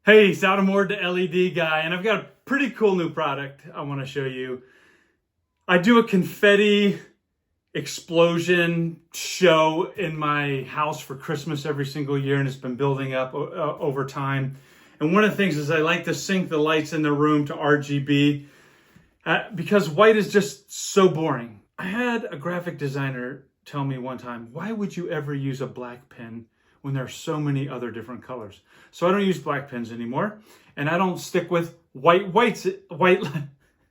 Hey, Soudamore, the LED guy, and I've got a pretty cool new product I want to show you. I do a confetti explosion show in my house for Christmas every single year, and it's been building up over time. And one of the things is I like to sync the lights in the room to RGB because white is just so boring. I had a graphic designer tell me one time, why would you ever use a black pen when there are so many other different colors? So I don't use black pens anymore, and I don't stick with white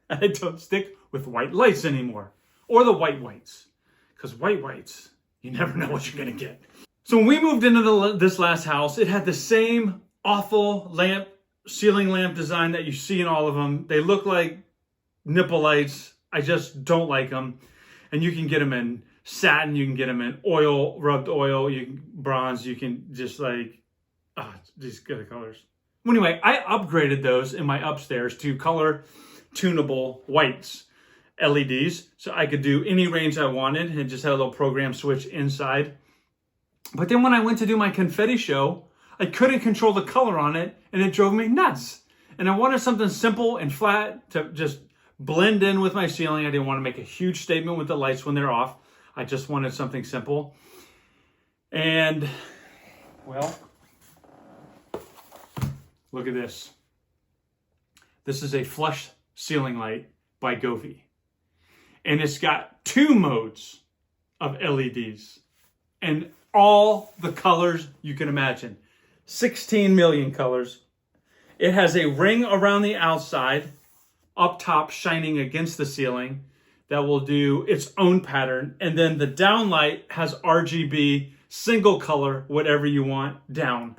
I don't stick with white lights anymore, or the whites, because whites, you never know what you're gonna get. So when we moved into this last house, it had the same awful ceiling lamp design that you see in all of them. They look like nipple lights. I just don't like them. And you can get them in satin, you can get them in oil, rubbed oil, bronze, you can just these good colors. Anyway, I upgraded those in my upstairs to color tunable whites LEDs, so I could do any range I wanted and just had a little program switch inside. But then when I went to do my confetti show, I couldn't control the color on it, and it drove me nuts. And I wanted something simple and flat to just blend in with my ceiling. I didn't want to make a huge statement with the lights when they're off. I just wanted something simple. And, well, look at this. This is a flush ceiling light by Govee. And it's got 2 modes of LEDs and all the colors you can imagine. 16 million colors. It has a ring around the outside, up top shining against the ceiling, that will do its own pattern. And then the downlight has RGB, single color, whatever you want, down.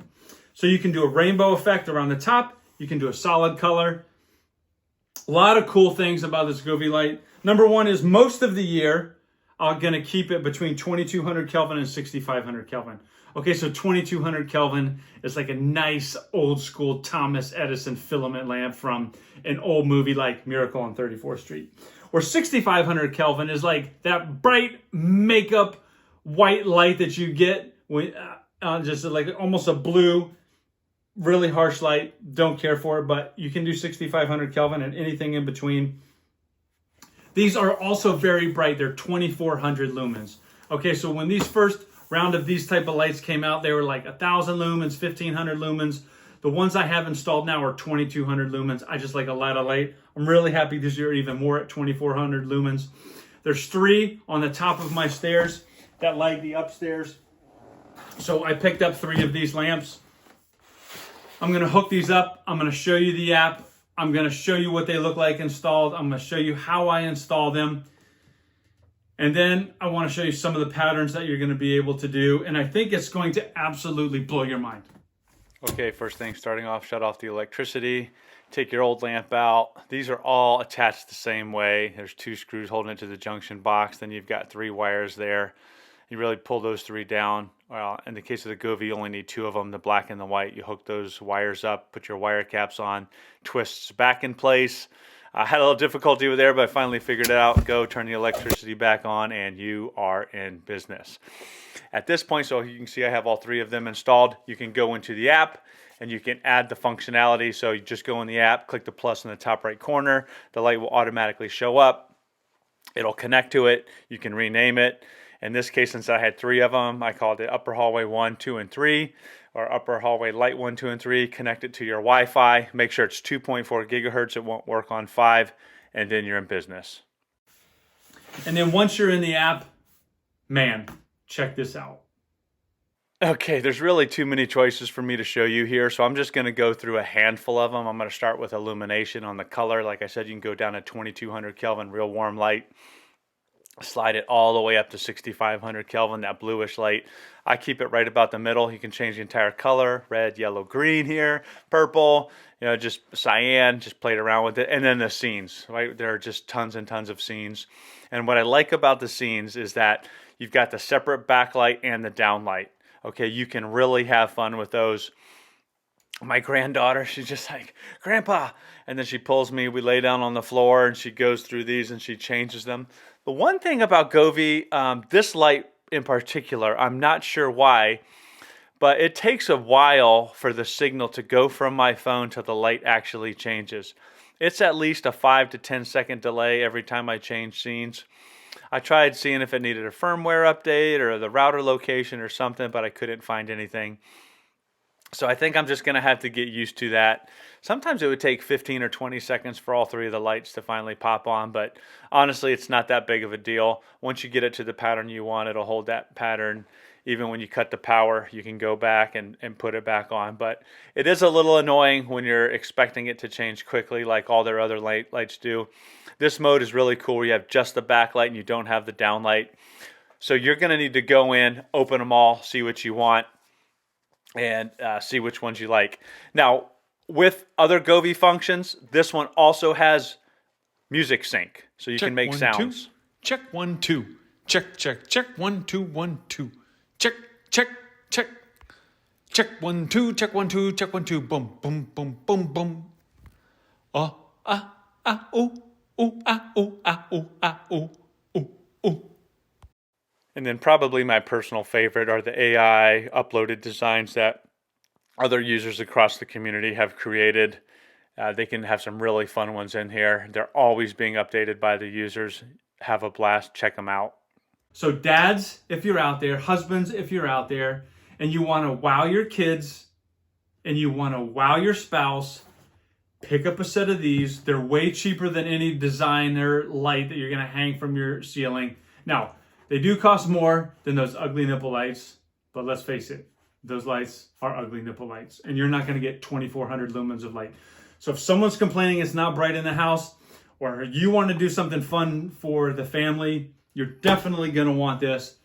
So you can do a rainbow effect around the top. You can do a solid color. A lot of cool things about this Govee light. Number one is most of the year, I'm gonna keep it between 2200 Kelvin and 6500 Kelvin. Okay, so 2200 Kelvin is like a nice old school Thomas Edison filament lamp from an old movie like Miracle on 34th Street. Or 6500 Kelvin is like that bright makeup white light that you get when just like almost a blue, really harsh light. Don't care for it, but you can do 6500 Kelvin and anything in between. These are also very bright. They're 2400 lumens. Okay, so when these first round of these type of lights came out, they were like 1000 lumens, 1500 lumens. The ones I have installed now are 2200 lumens. I just like a lot of light. I'm really happy this year even more at 2400 lumens. There's 3 on the top of my stairs that light the upstairs. So I picked up 3 of these lamps. I'm gonna hook these up. I'm gonna show you the app. I'm gonna show you what they look like installed. I'm gonna show you how I install them. And then I wanna show you some of the patterns that you're gonna be able to do. And I think it's going to absolutely blow your mind. Okay, first thing, starting off, shut off the electricity. Take your old lamp out. These are all attached the same way. There's 2 screws holding it to the junction box. Then you've got 3 wires there. You really pull those 3 down. Well, in the case of the Govee, you only need 2 of them, the black and the white. You hook those wires up, put your wire caps on, twists back in place. I had a little difficulty with there, but I finally figured it out. Go, turn the electricity back on, and you are in business. At this point, so you can see I have all 3 of them installed. You can go into the app, and you can add the functionality. So you just go in the app, click the plus in the top right corner. The light will automatically show up. It'll connect to it. You can rename it. In this case, since I had 3 of them, I called it Upper Hallway 1, 2, and 3, or Upper Hallway Light 1, 2, and 3. Connect it to your Wi-Fi. Make sure it's 2.4 gigahertz. It won't work on 5, and then you're in business. And then once you're in the app, man, check this out. Okay, there's really too many choices for me to show you here, so I'm just going to go through a handful of them. I'm going to start with illumination on the color. Like I said, you can go down to 2200 Kelvin, real warm light. Slide it all the way up to 6500 Kelvin, that bluish light. I keep it right about the middle. You can change the entire color, red, yellow, green here, purple, just cyan, just played around with it. And then the scenes, right? There are just tons and tons of scenes. And what I like about the scenes is that you've got the separate backlight and the downlight. Okay, you can really have fun with those. My granddaughter, she's just like, Grandpa, and then she pulls me, we lay down on the floor, and she goes through these and she changes them. The one thing about Govee, this light in particular, I'm not sure why, but it takes a while for the signal to go from my phone till the light actually changes. It's at least a 5 to 10 second delay every time I change scenes. I tried seeing if it needed a firmware update or the router location or something, but I couldn't find anything. So I think I'm just going to have to get used to that. Sometimes it would take 15 or 20 seconds for all three of the lights to finally pop on, but honestly, it's not that big of a deal. Once you get it to the pattern you want, it'll hold that pattern. Even when you cut the power, you can go back and put it back on. But it is a little annoying when you're expecting it to change quickly like all their other lights do. This mode is really cool where you have just the backlight and you don't have the downlight. So you're going to need to go in, open them all, see what you want, and see which ones you like. Now, with other Govee functions, this one also has music sync, so you can make sounds. 2. Check 1 2. Check 1 2 1 2. Check. Check 1 2. Check 1 2. Check 1 2. Boom boom boom boom boom. Oh oh oh oh. And then probably my personal favorite are the AI uploaded designs that other users across the community have created. They can have some really fun ones in here. They're always being updated by the users. Have a blast. Check them out. So dads, if you're out there, husbands, if you're out there, and you want to wow your kids and you want to wow your spouse, pick up a set of these. They're way cheaper than any designer light that you're going to hang from your ceiling. Now, they do cost more than those ugly nipple lights, but let's face it, those lights are ugly nipple lights, and you're not going to get 2,400 lumens of light. So if someone's complaining it's not bright in the house, or you want to do something fun for the family, you're definitely going to want this.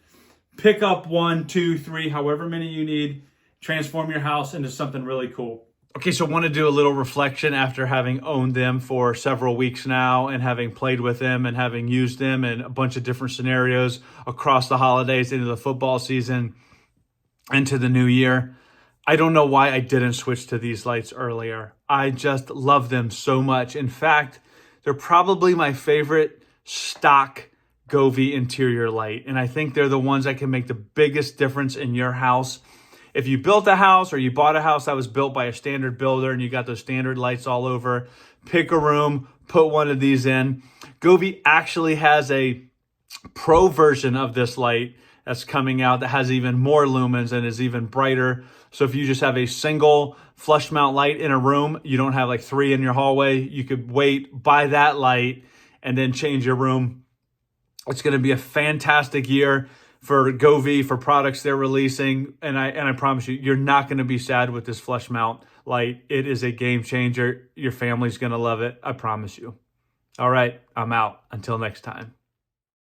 Pick up 1, 2, 3, however many you need. Transform your house into something really cool. Okay, so I want to do a little reflection after having owned them for several weeks now and having played with them and having used them in a bunch of different scenarios across the holidays, into the football season, into the new year. I don't know why I didn't switch to these lights earlier. I just love them so much. In fact, they're probably my favorite stock Govee interior light. And I think they're the ones that can make the biggest difference in your house. If you built a house or you bought a house that was built by a standard builder and you got those standard lights all over, pick a room, put one of these in. Govee actually has a pro version of this light that's coming out that has even more lumens and is even brighter. So if you just have a single flush mount light in a room, you don't have like 3 in your hallway, you could wait, buy that light, and then change your room. It's going to be a fantastic year for Govee, for products they're releasing. And I promise you, you're not going to be sad with this flush mount light. It is a game changer. Your family's going to love it. I promise you. All right, I'm out. Until next time.